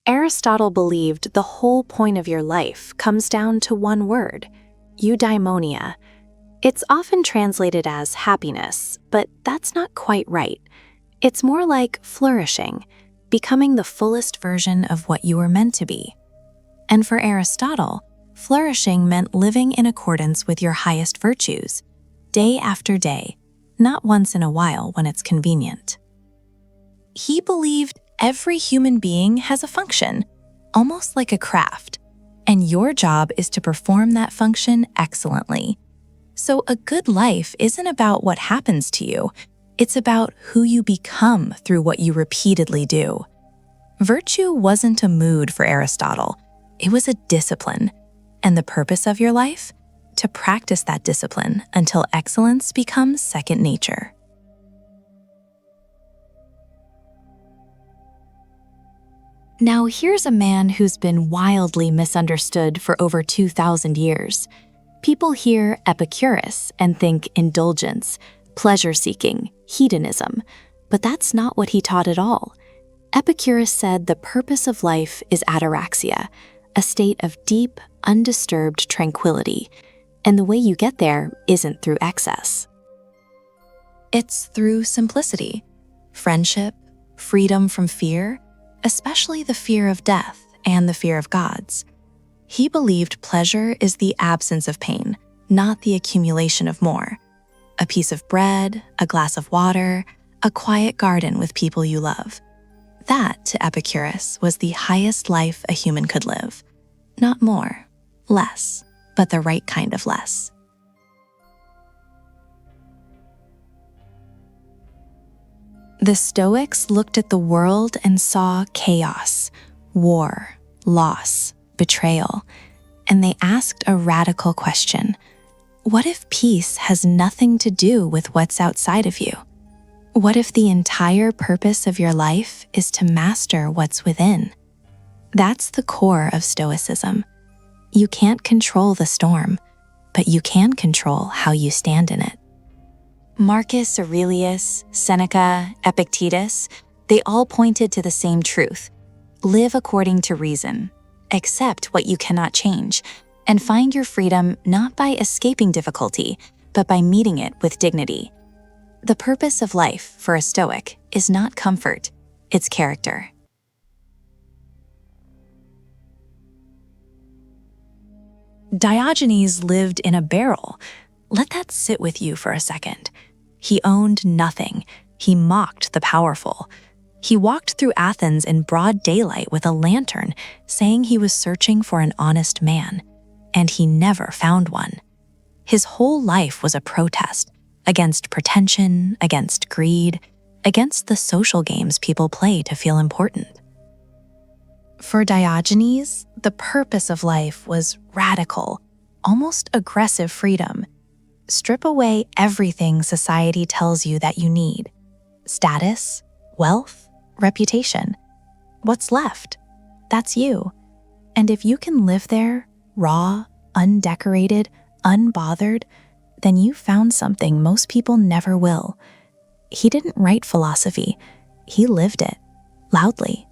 Aristotle believed the whole point of your life comes down to one word, eudaimonia. It's often translated as happiness, but that's not quite right. It's more like flourishing, becoming the fullest version of what you were meant to be. And for Aristotle, flourishing meant living in accordance with your highest virtues, day after day, not once in a while when it's convenient. He believed every human being has a function, almost like a craft, and your job is to perform that function excellently. So a good life isn't about what happens to you, it's about who you become through what you repeatedly do. Virtue wasn't a mood for Aristotle, it was a discipline. And the purpose of your life? To practice that discipline until excellence becomes second nature. Now here's a man who's been wildly misunderstood for over 2,000 years. People hear Epicurus and think indulgence, pleasure-seeking, hedonism, but that's not what he taught at all. Epicurus said the purpose of life is ataraxia, a state of deep, undisturbed tranquility, and the way you get there isn't through excess. It's through simplicity, friendship, freedom from fear, especially the fear of death and the fear of gods. He believed pleasure is the absence of pain, not the accumulation of more. A piece of bread, a glass of water, a quiet garden with people you love. That, to Epicurus, was the highest life a human could live. Not more, less, but the right kind of less. The Stoics looked at the world and saw chaos, war, loss, betrayal, and they asked a radical question. What if peace has nothing to do with what's outside of you? What if the entire purpose of your life is to master what's within? That's the core of Stoicism. You can't control the storm, but you can control how you stand in it. Marcus Aurelius, Seneca, Epictetus, they all pointed to the same truth. Live according to reason, accept what you cannot change, and find your freedom not by escaping difficulty, but by meeting it with dignity. The purpose of life for a Stoic is not comfort, it's character. Diogenes lived in a barrel. Let that sit with you for a second. He owned nothing. He mocked the powerful. He walked through Athens in broad daylight with a lantern, saying he was searching for an honest man, and he never found one. His whole life was a protest against pretension, against greed, against the social games people play to feel important. For Diogenes, the purpose of life was radical, almost aggressive freedom. Strip away everything society tells you that you need. Status, wealth, reputation. What's left? That's you. And if you can live there, raw, undecorated, unbothered, then you found something most people never will. He didn't write philosophy. He lived it, loudly.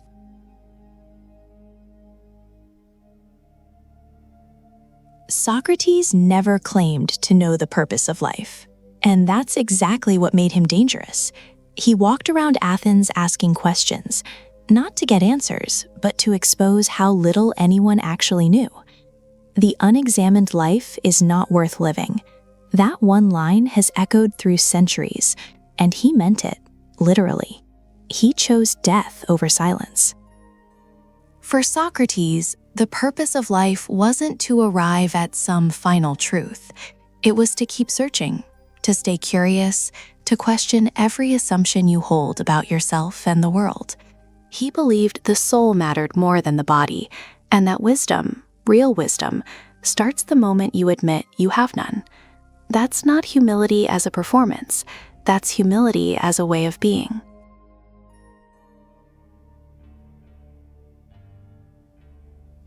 Socrates never claimed to know the purpose of life, and that's exactly what made him dangerous. He walked around Athens asking questions, not to get answers, but to expose how little anyone actually knew. The unexamined life is not worth living. That one line has echoed through centuries, and he meant it, literally. He chose death over silence. For Socrates, the purpose of life wasn't to arrive at some final truth. It was to keep searching, to stay curious, to question every assumption you hold about yourself and the world. He believed the soul mattered more than the body, and that wisdom, real wisdom, starts the moment you admit you have none. That's not humility as a performance. That's humility as a way of being.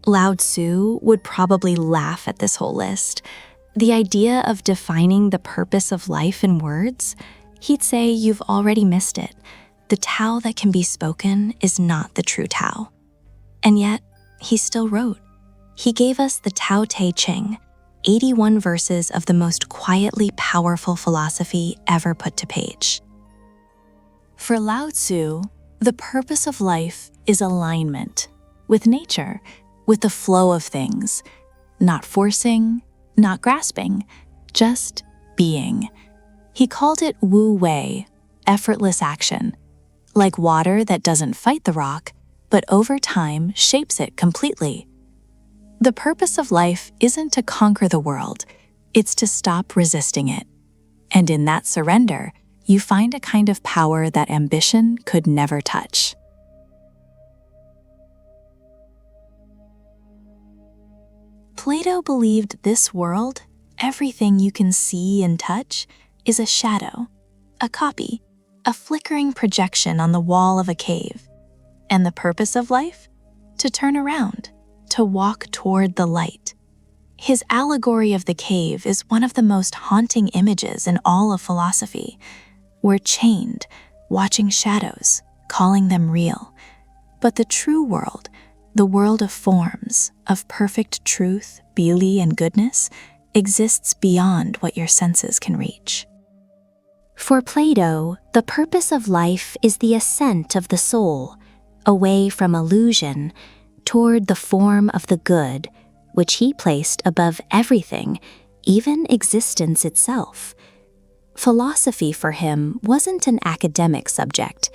Lao Tzu would probably laugh at this whole list. The idea of defining the purpose of life in words, he'd say you've already missed it. The Tao that can be spoken is not the true Tao. And yet, he still wrote. He gave us the Tao Te Ching, 81 verses of the most quietly powerful philosophy ever put to page. For Lao Tzu, the purpose of life is alignment with nature, with the flow of things, not forcing, not grasping, just being. He called it Wu Wei, effortless action, like water that doesn't fight the rock, but over time shapes it completely. The purpose of life isn't to conquer the world, it's to stop resisting it. And in that surrender, you find a kind of power that ambition could never touch. Plato believed this world, everything you can see and touch, is a shadow, a copy, a flickering projection on the wall of a cave. And the purpose of life? To turn around, to walk toward the light. His allegory of the cave is one of the most haunting images in all of philosophy. We're chained, watching shadows, calling them real. But the true world, the world of forms, of perfect truth, beauty, and goodness, exists beyond what your senses can reach. For Plato, the purpose of life is the ascent of the soul, away from illusion, toward the form of the good, which he placed above everything, even existence itself. Philosophy for him wasn't an academic subject.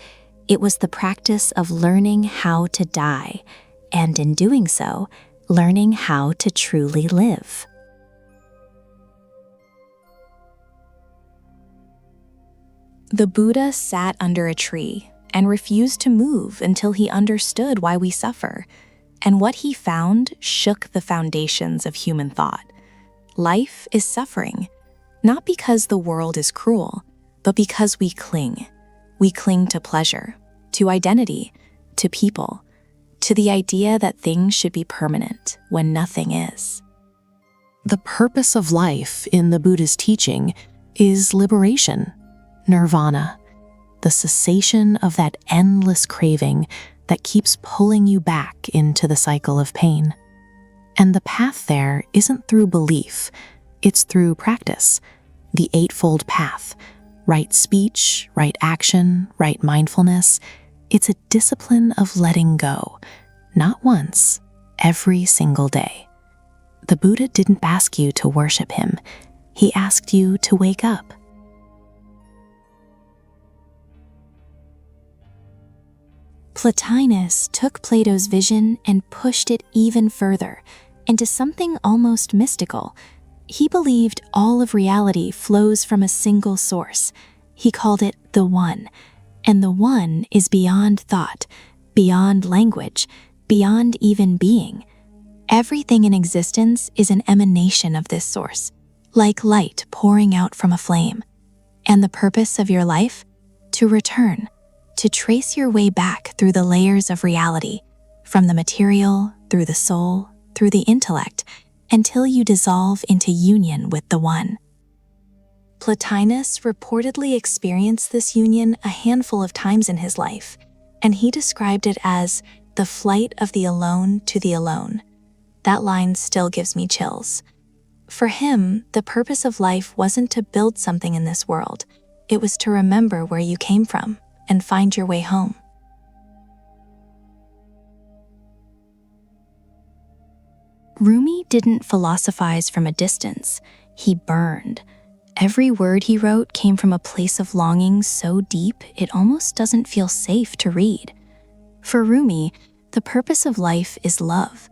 It was the practice of learning how to die, and in doing so, learning how to truly live. The Buddha sat under a tree and refused to move until he understood why we suffer. And what he found shook the foundations of human thought. Life is suffering, not because the world is cruel, but because we cling. We cling to pleasure, to identity, to people, to the idea that things should be permanent when nothing is. The purpose of life in the Buddha's teaching is liberation, nirvana, the cessation of that endless craving that keeps pulling you back into the cycle of pain. And the path there isn't through belief, it's through practice, the eightfold path, right speech, right action, right mindfulness. It's a discipline of letting go, not once, every single day. The Buddha didn't ask you to worship him, he asked you to wake up. Plotinus took Plato's vision and pushed it even further into something almost mystical. He believed all of reality flows from a single source. He called it the One, and the One is beyond thought, beyond language, beyond even being. Everything in existence is an emanation of this source, like light pouring out from a flame. And the purpose of your life? To return, to trace your way back through the layers of reality, from the material, through the soul, through the intellect, until you dissolve into union with the One. Plotinus reportedly experienced this union a handful of times in his life, and he described it as the flight of the alone to the alone. That line still gives me chills. For him, the purpose of life wasn't to build something in this world. It was to remember where you came from and find your way home. Rumi didn't philosophize from a distance. He burned. Every word he wrote came from a place of longing so deep it almost doesn't feel safe to read. For Rumi, the purpose of life is love.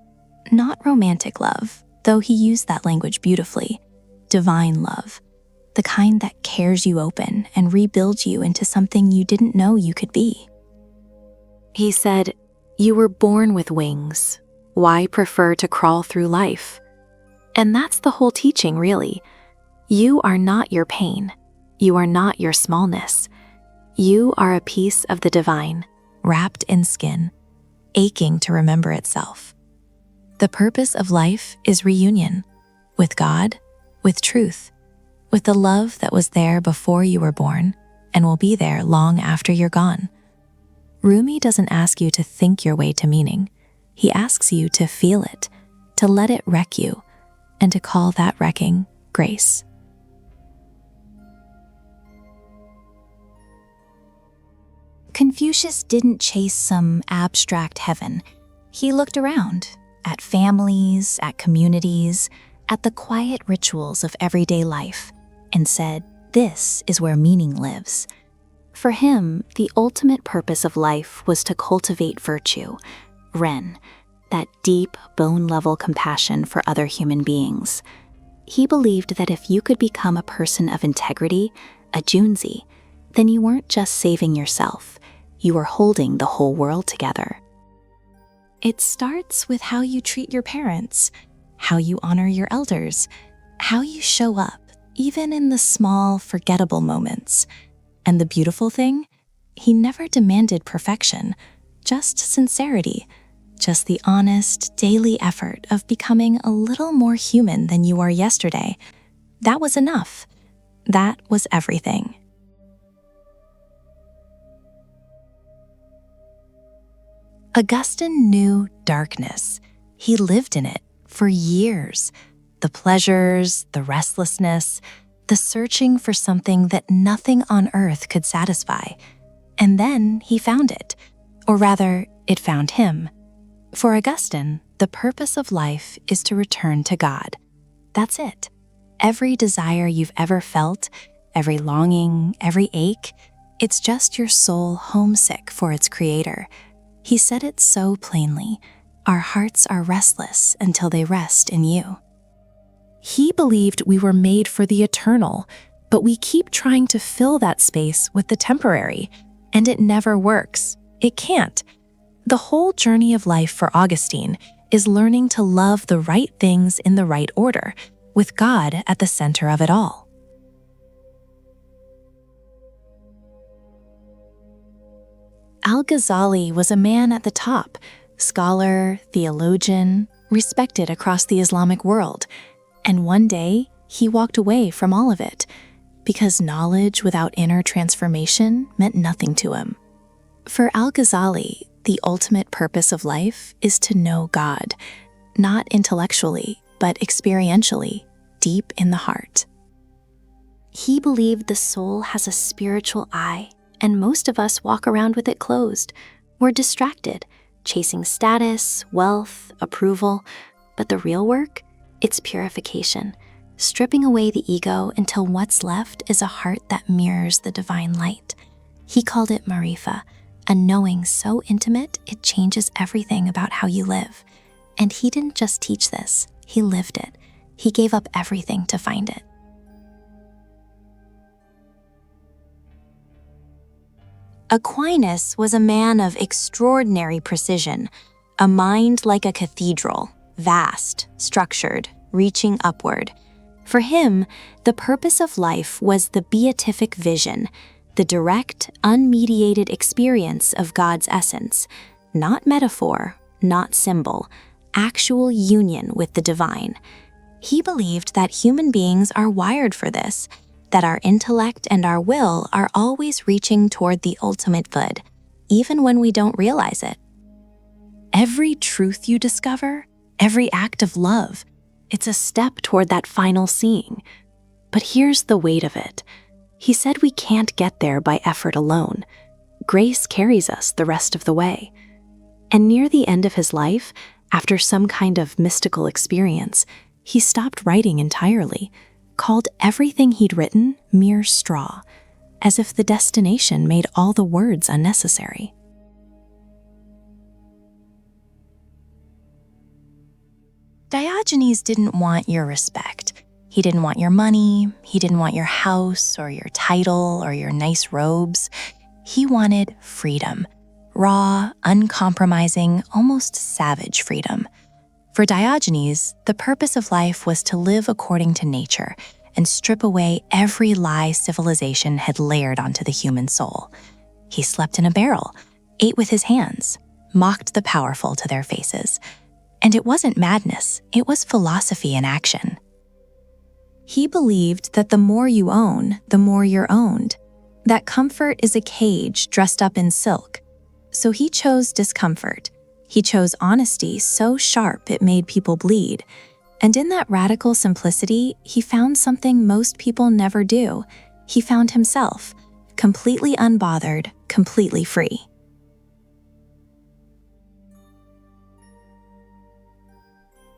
Not romantic love, though he used that language beautifully. Divine love. The kind that tears you open and rebuilds you into something you didn't know you could be. He said, "You were born with wings. Why prefer to crawl through life?" And that's the whole teaching, really. You are not your pain. You are not your smallness. You are a piece of the divine, wrapped in skin, aching to remember itself. The purpose of life is reunion with God, with truth, with the love that was there before you were born and will be there long after you're gone. Rumi doesn't ask you to think your way to meaning. He asks you to feel it, to let it wreck you, and to call that wrecking grace. Confucius didn't chase some abstract heaven. He looked around at families, at communities, at the quiet rituals of everyday life, and said, "This is where meaning lives." For him, the ultimate purpose of life was to cultivate virtue, Ren, that deep, bone-level compassion for other human beings. He believed that if you could become a person of integrity, a Junzi, then you weren't just saving yourself, you were holding the whole world together. It starts with how you treat your parents, how you honor your elders, how you show up, even in the small, forgettable moments. And the beautiful thing? He never demanded perfection, just sincerity, just the honest, daily effort of becoming a little more human than you were yesterday. That was enough. That was everything. Augustine knew darkness. He lived in it for years. The pleasures, the restlessness, the searching for something that nothing on earth could satisfy. And then he found it. Or rather, it found him. For Augustine, the purpose of life is to return to God. That's it. Every desire you've ever felt, every longing, every ache, it's just your soul homesick for its creator. He said it so plainly, our hearts are restless until they rest in you. He believed we were made for the eternal, but we keep trying to fill that space with the temporary, and it never works. It can't. The whole journey of life for Augustine is learning to love the right things in the right order, with God at the center of it all. Al-Ghazali was a man at the top, scholar, theologian, respected across the Islamic world. And one day, he walked away from all of it, because knowledge without inner transformation meant nothing to him. For Al-Ghazali, the ultimate purpose of life is to know God, not intellectually, but experientially, deep in the heart. He believed the soul has a spiritual eye, and most of us walk around with it closed. We're distracted, chasing status, wealth, approval. But the real work? It's purification, stripping away the ego until what's left is a heart that mirrors the divine light. He called it marifa, a knowing so intimate it changes everything about how you live. And he didn't just teach this, he lived it. He gave up everything to find it. Aquinas was a man of extraordinary precision, a mind like a cathedral, vast, structured, reaching upward. For him, the purpose of life was the beatific vision, the direct, unmediated experience of God's essence, not metaphor, not symbol, actual union with the divine. He believed that human beings are wired for this, that our intellect and our will are always reaching toward the ultimate good, even when we don't realize it. Every truth you discover, every act of love, it's a step toward that final seeing. But here's the weight of it. He said we can't get there by effort alone. Grace carries us the rest of the way. And near the end of his life, after some kind of mystical experience, he stopped writing entirely, called everything he'd written mere straw, as if the destination made all the words unnecessary. Diogenes didn't want your respect. He didn't want your money, he didn't want your house or your title or your nice robes. He wanted freedom, raw, uncompromising, almost savage freedom. For Diogenes, the purpose of life was to live according to nature and strip away every lie civilization had layered onto the human soul. He slept in a barrel, ate with his hands, mocked the powerful to their faces. And it wasn't madness, it was philosophy in action. He believed that the more you own, the more you're owned, that comfort is a cage dressed up in silk. So he chose discomfort, He chose honesty so sharp it made people bleed. And in that radical simplicity, he found something most people never do. He found himself, completely unbothered, completely free.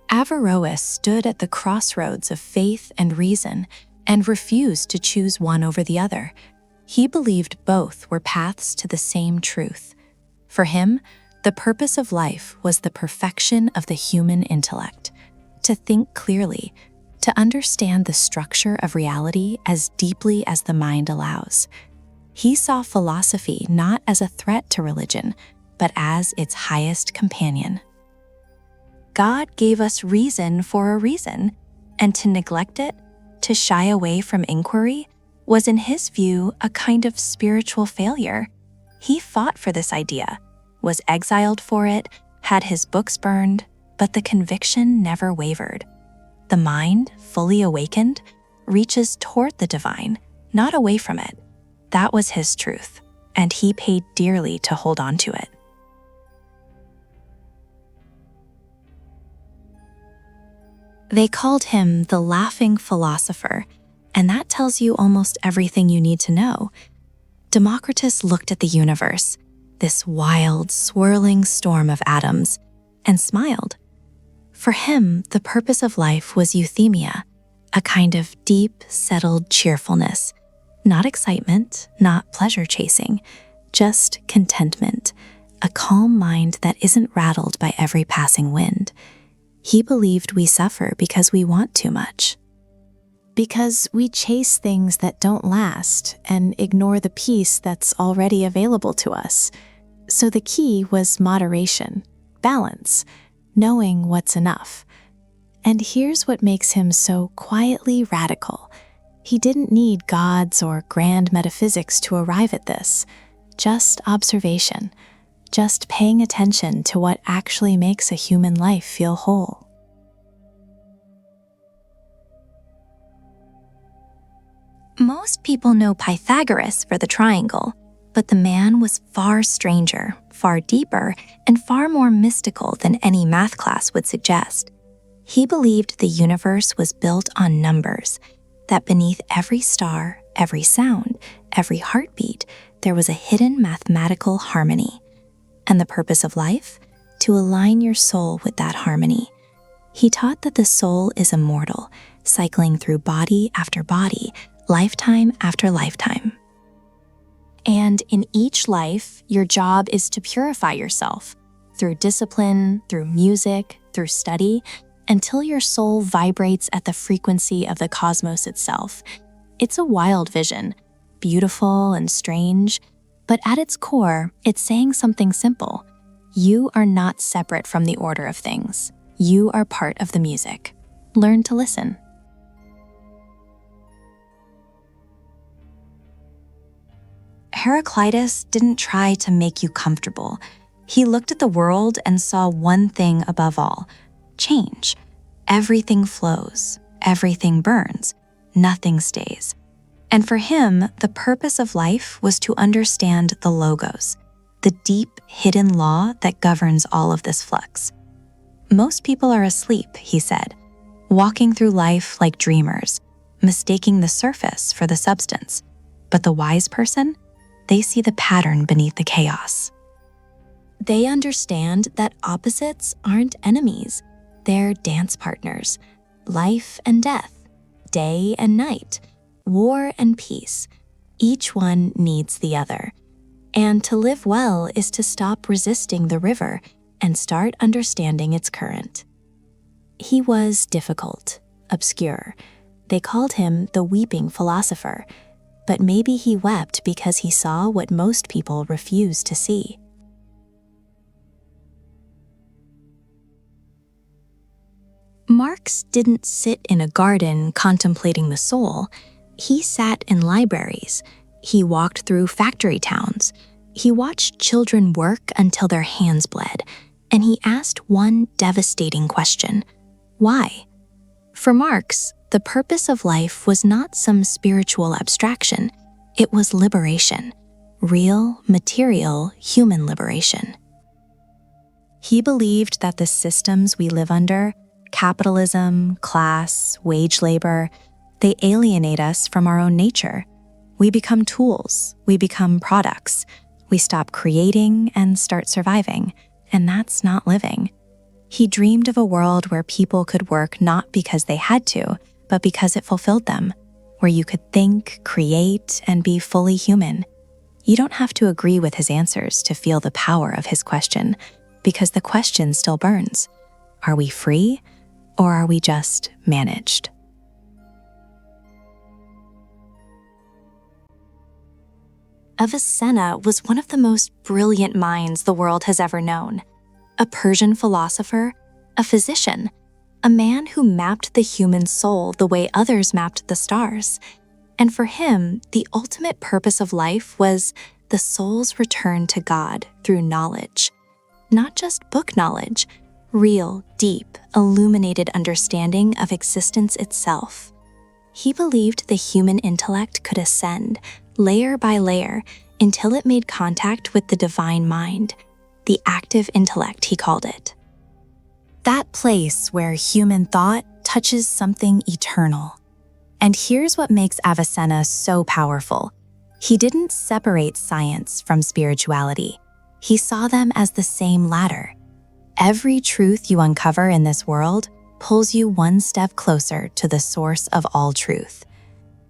Averroes stood at the crossroads of faith and reason and refused to choose one over the other. He believed both were paths to the same truth. For him, the purpose of life was the perfection of the human intellect, to think clearly, to understand the structure of reality as deeply as the mind allows. He saw philosophy not as a threat to religion, but as its highest companion. God gave us reason for a reason, and to neglect it, to shy away from inquiry, was in his view a kind of spiritual failure. He fought for this idea, was exiled for it, had his books burned, but the conviction never wavered. The mind, fully awakened, reaches toward the divine, not away from it. That was his truth, and he paid dearly to hold on to it. They called him the laughing philosopher, and that tells you almost everything you need to know. Democritus looked at the universe, this wild, swirling storm of atoms, and smiled. For him, the purpose of life was euthymia, a kind of deep, settled cheerfulness. Not excitement, not pleasure chasing, just contentment, a calm mind that isn't rattled by every passing wind. He believed we suffer because we want too much. Because we chase things that don't last and ignore the peace that's already available to us. So the key was moderation, balance, knowing what's enough. And here's what makes him so quietly radical. He didn't need gods or grand metaphysics to arrive at this. Just observation. Just paying attention to what actually makes a human life feel whole. Most people know Pythagoras for the triangle, but the man was far stranger, far deeper, and far more mystical than any math class would suggest. He believed the universe was built on numbers, that beneath every star, every sound, every heartbeat, there was a hidden mathematical harmony. And the purpose of life? To align your soul with that harmony. He taught that the soul is immortal, cycling through body after body, lifetime after lifetime. And in each life, your job is to purify yourself through discipline, through music, through study, until your soul vibrates at the frequency of the cosmos itself. It's a wild vision, beautiful and strange, but at its core, it's saying something simple. You are not separate from the order of things. You are part of the music. Learn to listen. Heraclitus didn't try to make you comfortable. He looked at the world and saw one thing above all: change. Everything flows, everything burns, nothing stays. And for him, the purpose of life was to understand the logos, the deep, hidden law that governs all of this flux. Most people are asleep, he said, walking through life like dreamers, mistaking the surface for the substance. But the wise person, they see the pattern beneath the chaos. They understand that opposites aren't enemies. They're dance partners, life and death, day and night, war and peace. Each one needs the other. And to live well is to stop resisting the river and start understanding its current. He was difficult, obscure. They called him the weeping philosopher, but maybe he wept because he saw what most people refuse to see. Marx didn't sit in a garden contemplating the soul. He sat in libraries. He walked through factory towns. He watched children work until their hands bled, and he asked one devastating question: why? For Marx, the purpose of life was not some spiritual abstraction. It was liberation, real, material, human liberation. He believed that the systems we live under, capitalism, class, wage labor, they alienate us from our own nature. We become tools, we become products. We stop creating and start surviving, and that's not living. He dreamed of a world where people could work not because they had to, but because it fulfilled them, where you could think, create, and be fully human. You don't have to agree with his answers to feel the power of his question, because the question still burns. Are we free, or are we just managed? Avicenna was one of the most brilliant minds the world has ever known. A Persian philosopher, a physician, a man who mapped the human soul the way others mapped the stars. And for him, the ultimate purpose of life was the soul's return to God through knowledge. Not just book knowledge, real, deep, illuminated understanding of existence itself. He believed the human intellect could ascend, layer by layer, until it made contact with the divine mind, the active intellect, he called it. That place where human thought touches something eternal. And here's what makes Avicenna so powerful. He didn't separate science from spirituality. He saw them as the same ladder. Every truth you uncover in this world pulls you one step closer to the source of all truth.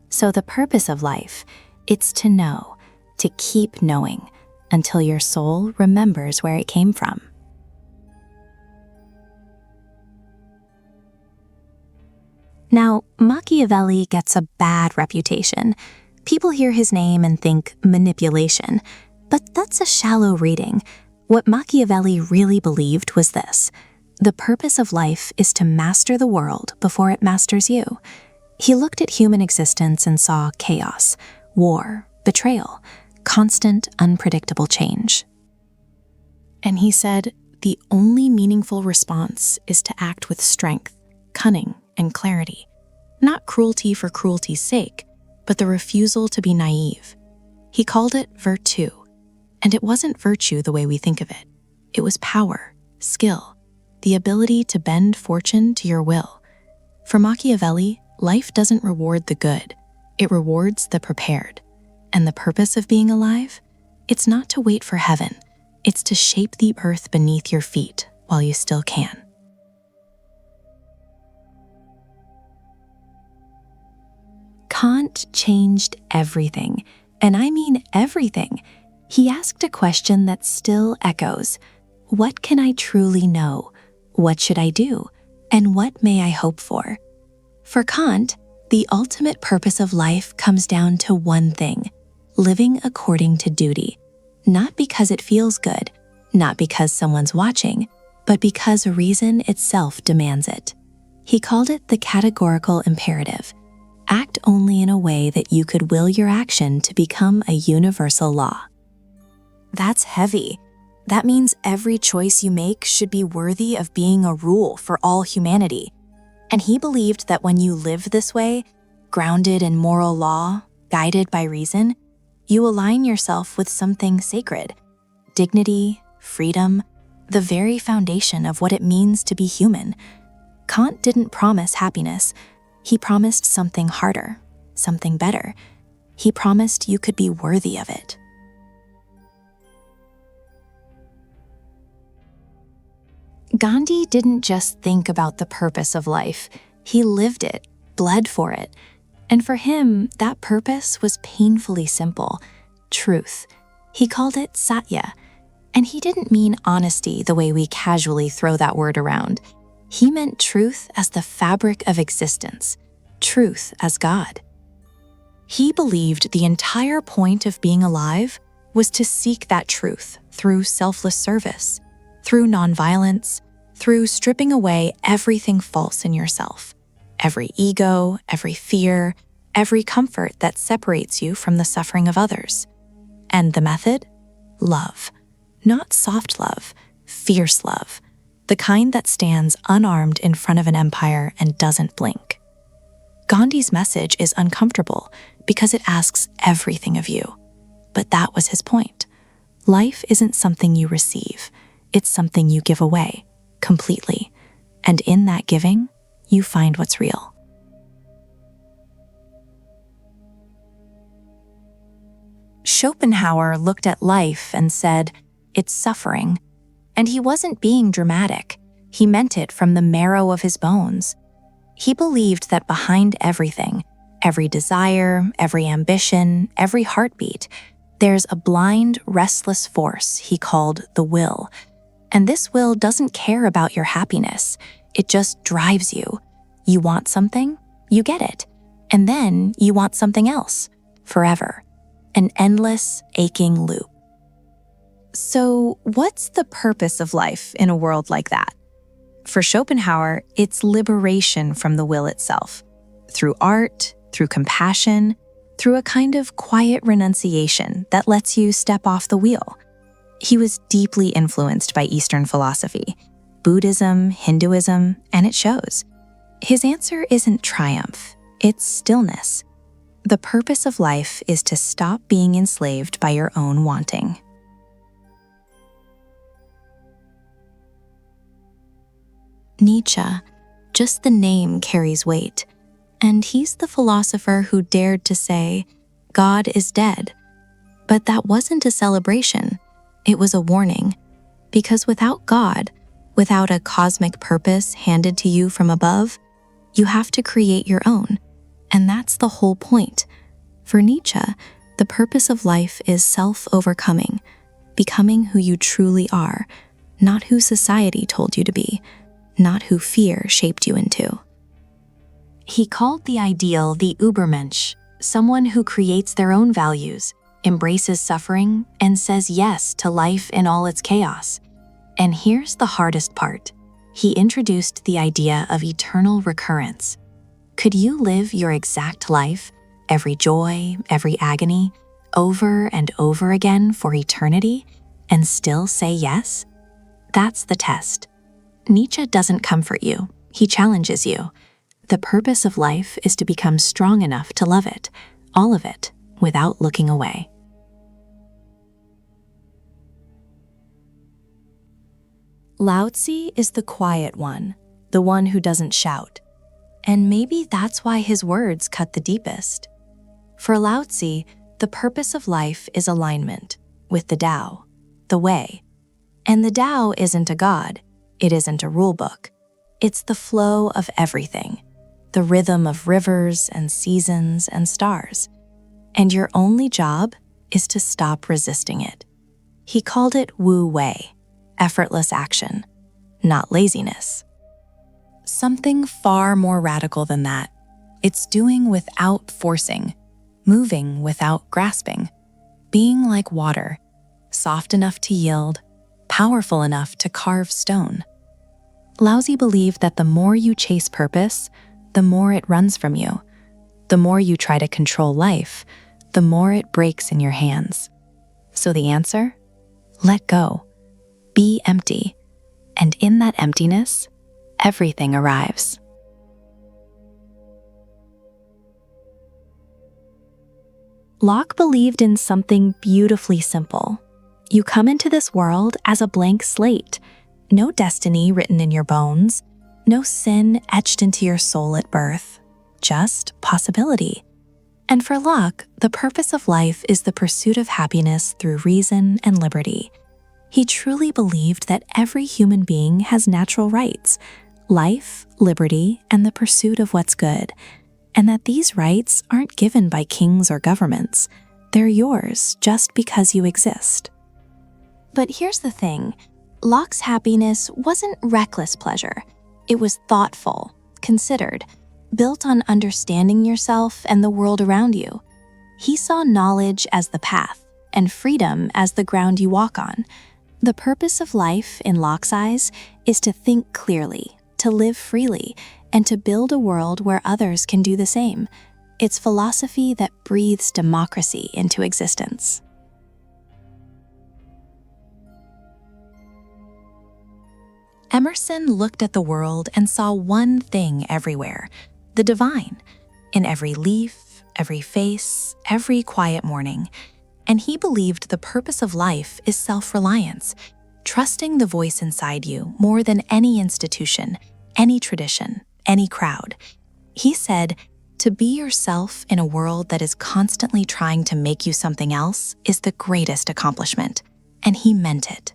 So the purpose of life, it's to know, to keep knowing, until your soul remembers where it came from. Now, Machiavelli gets a bad reputation. People hear his name and think manipulation, but that's a shallow reading. What Machiavelli really believed was this: the purpose of life is to master the world before it masters you. He looked at human existence and saw chaos, war, betrayal, constant, unpredictable change. And he said, the only meaningful response is to act with strength, cunning, and clarity. Not cruelty for cruelty's sake, but the refusal to be naive. He called it virtue. And it wasn't virtue the way we think of it. It was power, skill, the ability to bend fortune to your will. For Machiavelli, life doesn't reward the good. It rewards the prepared. And the purpose of being alive? It's not to wait for heaven. It's to shape the earth beneath your feet while you still can. Kant changed everything, and I mean everything. He asked a question that still echoes. What can I truly know? What should I do? And what may I hope for? For Kant, the ultimate purpose of life comes down to one thing: living according to duty. Not because it feels good, not because someone's watching, but because reason itself demands it. He called it the categorical imperative. Act only in a way that you could will your action to become a universal law. That's heavy. That means every choice you make should be worthy of being a rule for all humanity. And he believed that when you live this way, grounded in moral law, guided by reason, you align yourself with something sacred: dignity, freedom, the very foundation of what it means to be human. Kant didn't promise happiness. He promised something harder, something better. He promised you could be worthy of it. Gandhi didn't just think about the purpose of life. He lived it, bled for it. And for him, that purpose was painfully simple: truth. He called it satya. And he didn't mean honesty the way we casually throw that word around. He meant truth as the fabric of existence, truth as God. He believed the entire point of being alive was to seek that truth through selfless service, through nonviolence, through stripping away everything false in yourself, every ego, every fear, every comfort that separates you from the suffering of others. And the method? Love. Not soft love, fierce love. The kind that stands unarmed in front of an empire and doesn't blink. Gandhi's message is uncomfortable because it asks everything of you. But that was his point. Life isn't something you receive. It's something you give away, completely. And in that giving, you find what's real. Schopenhauer looked at life and said, "It's suffering." And he wasn't being dramatic. He meant it from the marrow of his bones. He believed that behind everything, every desire, every ambition, every heartbeat, there's a blind, restless force he called the will. And this will doesn't care about your happiness. It just drives you. You want something, you get it. And then you want something else, forever. An endless, aching loop. So, what's the purpose of life in a world like that? For Schopenhauer, it's liberation from the will itself, through art, through compassion, through a kind of quiet renunciation that lets you step off the wheel. He was deeply influenced by Eastern philosophy, Buddhism, Hinduism, and it shows. His answer isn't triumph, it's stillness. The purpose of life is to stop being enslaved by your own wanting. Nietzsche, just the name carries weight, and he's the philosopher who dared to say, "God is dead." But that wasn't a celebration, it was a warning, because without God, without a cosmic purpose handed to you from above, you have to create your own, and that's the whole point. For Nietzsche, the purpose of life is self-overcoming, becoming who you truly are, not who society told you to be, not who fear shaped you into. He called the ideal the Übermensch, someone who creates their own values, embraces suffering, and says yes to life in all its chaos. And here's the hardest part. He introduced the idea of eternal recurrence. Could you live your exact life, every joy, every agony, over and over again for eternity, and still say yes? That's the test. Nietzsche doesn't comfort you, he challenges you. The purpose of life is to become strong enough to love it, all of it, without looking away. Lao Tzu is the quiet one, the one who doesn't shout. And maybe that's why his words cut the deepest. For Lao Tzu, the purpose of life is alignment with the Tao, the way. And the Tao isn't a god, it isn't a rule book. It's the flow of everything, the rhythm of rivers and seasons and stars. And your only job is to stop resisting it. He called it Wu Wei, effortless action, not laziness. Something far more radical than that. It's doing without forcing, moving without grasping, being like water, soft enough to yield, powerful enough to carve stone. Laozi believed that the more you chase purpose, the more it runs from you. The more you try to control life, the more it breaks in your hands. So the answer? Let go. Be empty. And in that emptiness, everything arrives. Locke believed in something beautifully simple. You come into this world as a blank slate. No destiny written in your bones, no sin etched into your soul at birth, just possibility. And for Locke, the purpose of life is the pursuit of happiness through reason and liberty. He truly believed that every human being has natural rights, life, liberty, and the pursuit of what's good, and that these rights aren't given by kings or governments. They're yours just because you exist. But here's the thing. Locke's happiness wasn't reckless pleasure. It was thoughtful, considered, built on understanding yourself and the world around you. He saw knowledge as the path and freedom as the ground you walk on. The purpose of life, in Locke's eyes, is to think clearly, to live freely, and to build a world where others can do the same. It's philosophy that breathes democracy into existence. Emerson looked at the world and saw one thing everywhere, the divine, in every leaf, every face, every quiet morning. And he believed the purpose of life is self-reliance, trusting the voice inside you more than any institution, any tradition, any crowd. He said, to be yourself in a world that is constantly trying to make you something else is the greatest accomplishment, and he meant it.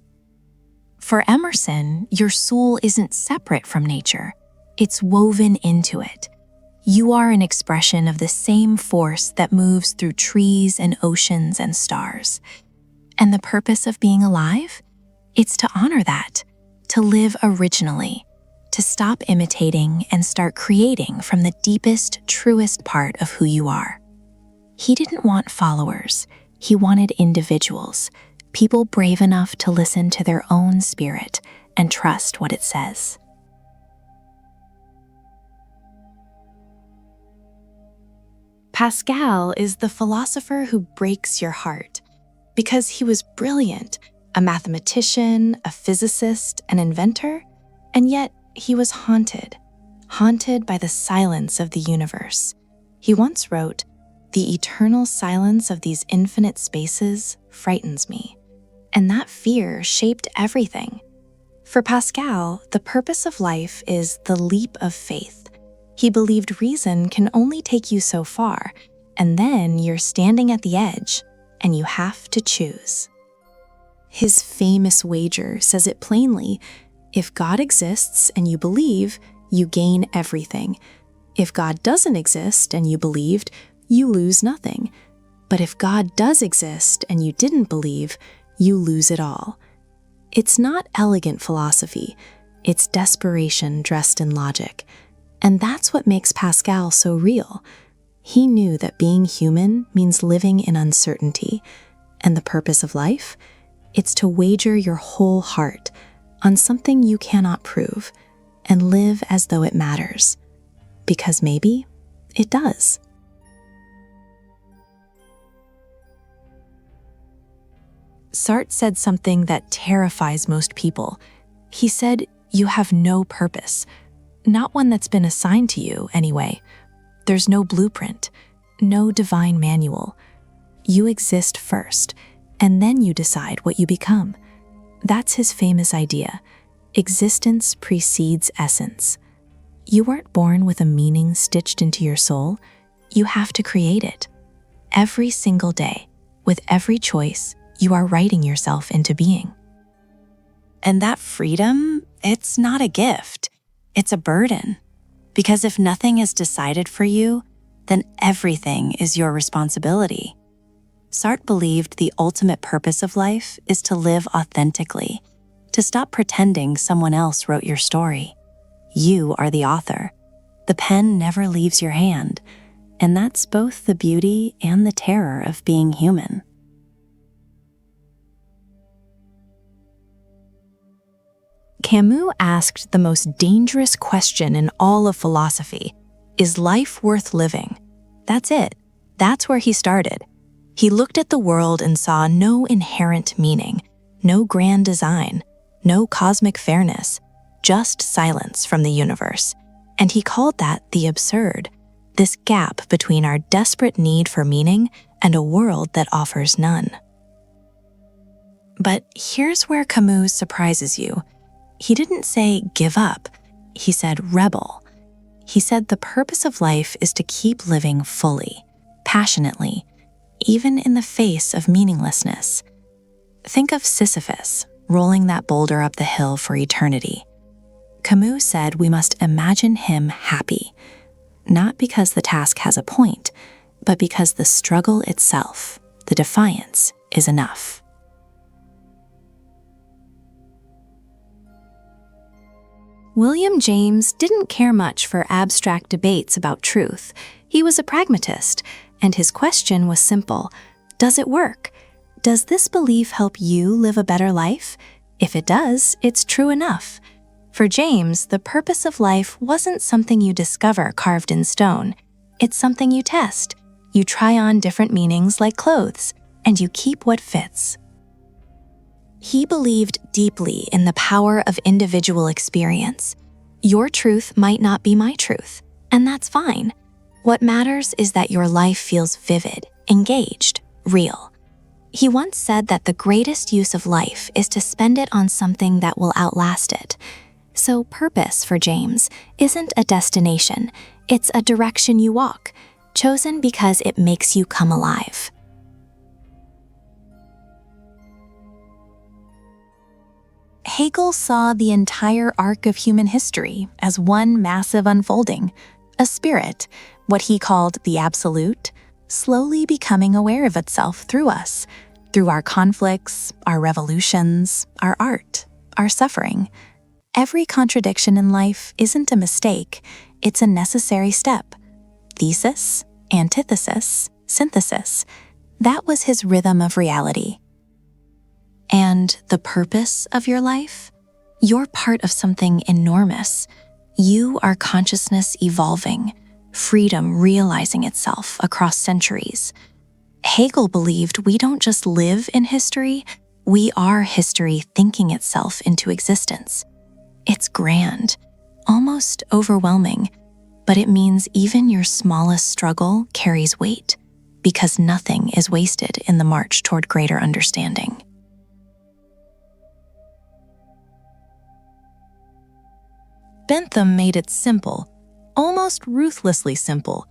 For Emerson, your soul isn't separate from nature. It's woven into it. You are an expression of the same force that moves through trees and oceans and stars. And the purpose of being alive? It's to honor that, to live originally, to stop imitating and start creating from the deepest, truest part of who you are. He didn't want followers. He wanted individuals, people brave enough to listen to their own spirit and trust what it says. Pascal is the philosopher who breaks your heart because he was brilliant, a mathematician, a physicist, an inventor, and yet he was haunted by the silence of the universe. He once wrote, "The eternal silence of these infinite spaces frightens me," and that fear shaped everything. For Pascal, the purpose of life is the leap of faith. He believed reason can only take you so far, and then you're standing at the edge, and you have to choose. His famous wager says it plainly: if God exists and you believe, you gain everything. If God doesn't exist and you believed, you lose nothing. But if God does exist and you didn't believe, you lose it all. It's not elegant philosophy, it's desperation dressed in logic. And that's what makes Pascal so real. He knew that being human means living in uncertainty, and the purpose of life? It's to wager your whole heart on something you cannot prove and live as though it matters, because maybe it does. Sartre said something that terrifies most people. He said, "You have no purpose." Not one that's been assigned to you, anyway. There's no blueprint, no divine manual. You exist first, and then you decide what you become. That's his famous idea. Existence precedes essence. You weren't born with a meaning stitched into your soul. You have to create it. Every single day, with every choice, you are writing yourself into being. And that freedom, it's not a gift. It's a burden, because if nothing is decided for you, then everything is your responsibility. Sartre believed the ultimate purpose of life is to live authentically, to stop pretending someone else wrote your story. You are the author. The pen never leaves your hand, and that's both the beauty and the terror of being human. Camus asked the most dangerous question in all of philosophy: is life worth living? That's it. That's where he started. He looked at the world and saw no inherent meaning, no grand design, no cosmic fairness, just silence from the universe. And he called that the absurd, this gap between our desperate need for meaning and a world that offers none. But here's where Camus surprises you. He didn't say give up, he said rebel. He said the purpose of life is to keep living fully, passionately, even in the face of meaninglessness. Think of Sisyphus rolling that boulder up the hill for eternity. Camus said we must imagine him happy, not because the task has a point, but because the struggle itself, the defiance, is enough. William James didn't care much for abstract debates about truth. He was a pragmatist, and his question was simple: does it work? Does this belief help you live a better life? If it does, it's true enough. For James, the purpose of life wasn't something you discover carved in stone. It's something you test. You try on different meanings like clothes, and you keep what fits. He believed deeply in the power of individual experience. Your truth might not be my truth, and that's fine. What matters is that your life feels vivid, engaged, real. He once said that the greatest use of life is to spend it on something that will outlast it. So purpose, for James, isn't a destination, it's a direction you walk, chosen because it makes you come alive. Hegel saw the entire arc of human history as one massive unfolding, a spirit, what he called the absolute, slowly becoming aware of itself through us, through our conflicts, our revolutions, our art, our suffering. Every contradiction in life isn't a mistake, it's a necessary step. Thesis, antithesis, synthesis. That was his rhythm of reality. And the purpose of your life? You're part of something enormous. You are consciousness evolving, freedom realizing itself across centuries. Hegel believed we don't just live in history, we are history thinking itself into existence. It's grand, almost overwhelming, but it means even your smallest struggle carries weight, because nothing is wasted in the march toward greater understanding. Bentham made it simple, almost ruthlessly simple.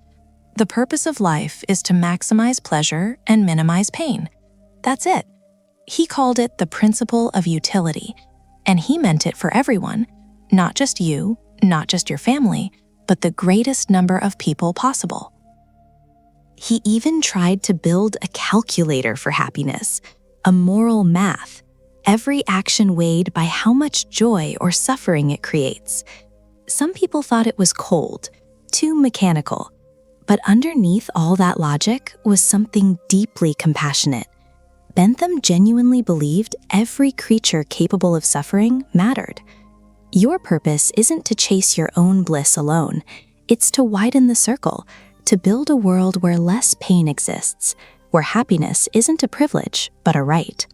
The purpose of life is to maximize pleasure and minimize pain. That's it. He called it the principle of utility, and he meant it for everyone, not just you, not just your family, but the greatest number of people possible. He even tried to build a calculator for happiness, a moral math, every action weighed by how much joy or suffering it creates. Some people thought it was cold, too mechanical, but underneath all that logic was something deeply compassionate. Bentham genuinely believed every creature capable of suffering mattered. Your purpose isn't to chase your own bliss alone, it's to widen the circle, to build a world where less pain exists, where happiness isn't a privilege, but a right.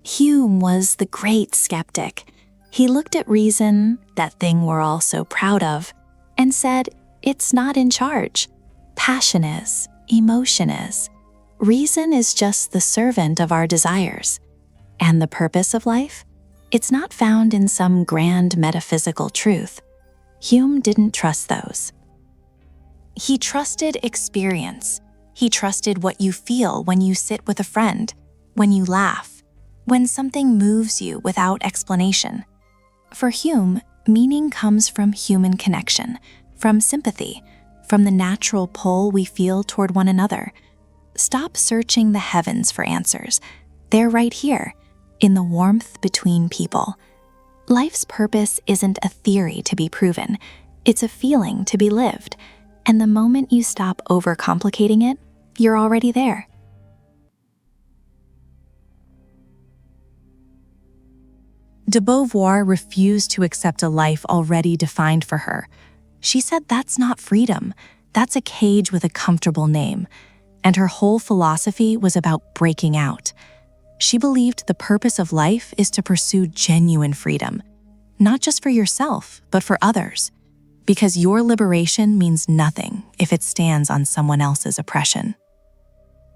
Hume was the great skeptic. He looked at reason, that thing we're all so proud of, and said, it's not in charge. Passion is, emotion is. Reason is just the servant of our desires. And the purpose of life? It's not found in some grand metaphysical truth. Hume didn't trust those. He trusted experience. He trusted what you feel when you sit with a friend, when you laugh, when something moves you without explanation. For Hume, meaning comes from human connection, from sympathy, from the natural pull we feel toward one another. Stop searching the heavens for answers. They're right here, in the warmth between people. Life's purpose isn't a theory to be proven. It's a feeling to be lived. And the moment you stop overcomplicating it, you're already there. De Beauvoir refused to accept a life already defined for her. She said that's not freedom, that's a cage with a comfortable name. And her whole philosophy was about breaking out. She believed the purpose of life is to pursue genuine freedom, not just for yourself, but for others. Because your liberation means nothing if it stands on someone else's oppression.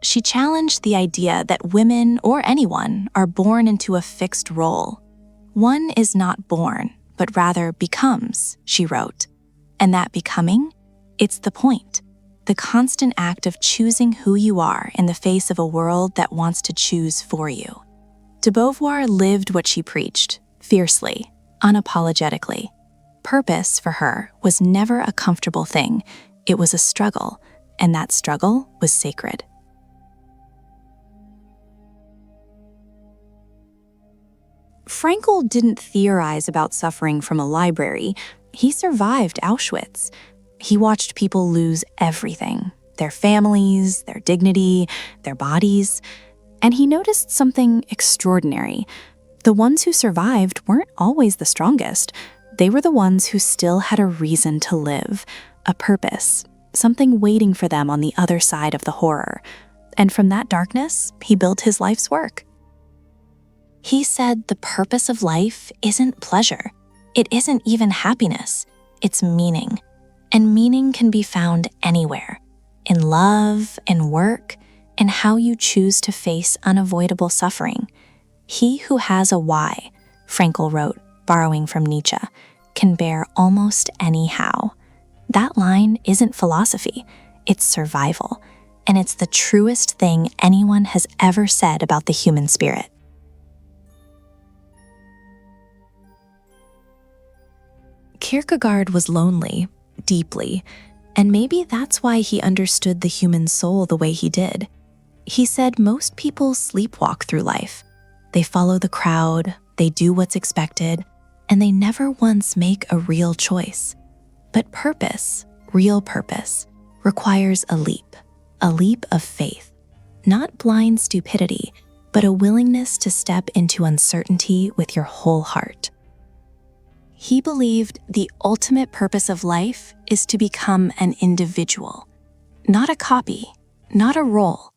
She challenged the idea that women or anyone are born into a fixed role. One is not born, but rather becomes, she wrote. And that becoming, it's the point, the constant act of choosing who you are in the face of a world that wants to choose for you. De Beauvoir lived what she preached, fiercely, unapologetically. Purpose, for her, was never a comfortable thing. It was a struggle, and that struggle was sacred. Frankl didn't theorize about suffering from a library. He survived Auschwitz. He watched people lose everything, their families, their dignity, their bodies, and he noticed something extraordinary. The ones who survived weren't always the strongest. They were the ones who still had a reason to live, a purpose, something waiting for them on the other side of the horror. And from that darkness, he built his life's work. He said the purpose of life isn't pleasure. It isn't even happiness. It's meaning. And meaning can be found anywhere, in love, in work, in how you choose to face unavoidable suffering. He who has a why, Frankl wrote, borrowing from Nietzsche, can bear almost any how. That line isn't philosophy, it's survival, and it's the truest thing anyone has ever said about the human spirit. Kierkegaard was lonely, deeply, and maybe that's why he understood the human soul the way he did. He said most people sleepwalk through life. They follow the crowd, they do what's expected, and they never once make a real choice. But purpose, real purpose, requires a leap of faith. Not blind stupidity, but a willingness to step into uncertainty with your whole heart. He believed the ultimate purpose of life is to become an individual, not a copy, not a role,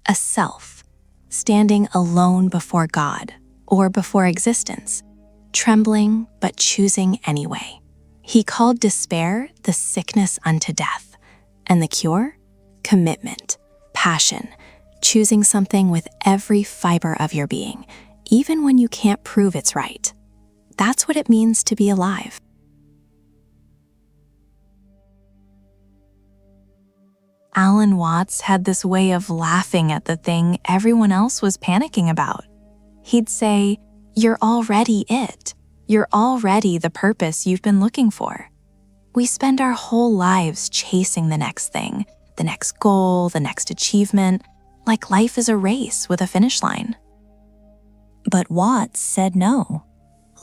a self, standing alone before God or before existence, trembling but choosing anyway. He called despair the sickness unto death, and the cure, commitment, passion, choosing something with every fiber of your being, even when you can't prove it's right. That's what it means to be alive. Alan Watts had this way of laughing at the thing everyone else was panicking about. He'd say, "You're already it. You're already the purpose you've been looking for." We spend our whole lives chasing the next thing, the next goal, the next achievement, like life is a race with a finish line. But Watts said no.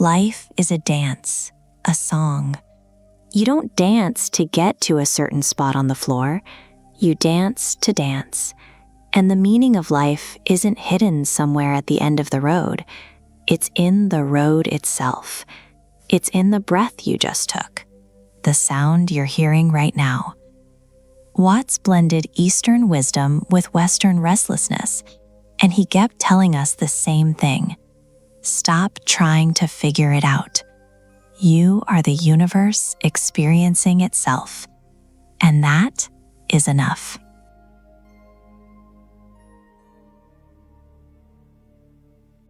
Life is a dance, a song. You don't dance to get to a certain spot on the floor. You dance to dance. And the meaning of life isn't hidden somewhere at the end of the road. It's in the road itself. It's in the breath you just took, the sound you're hearing right now. Watts blended Eastern wisdom with Western restlessness, and he kept telling us the same thing. Stop trying to figure it out. You are the universe experiencing itself, and that is enough.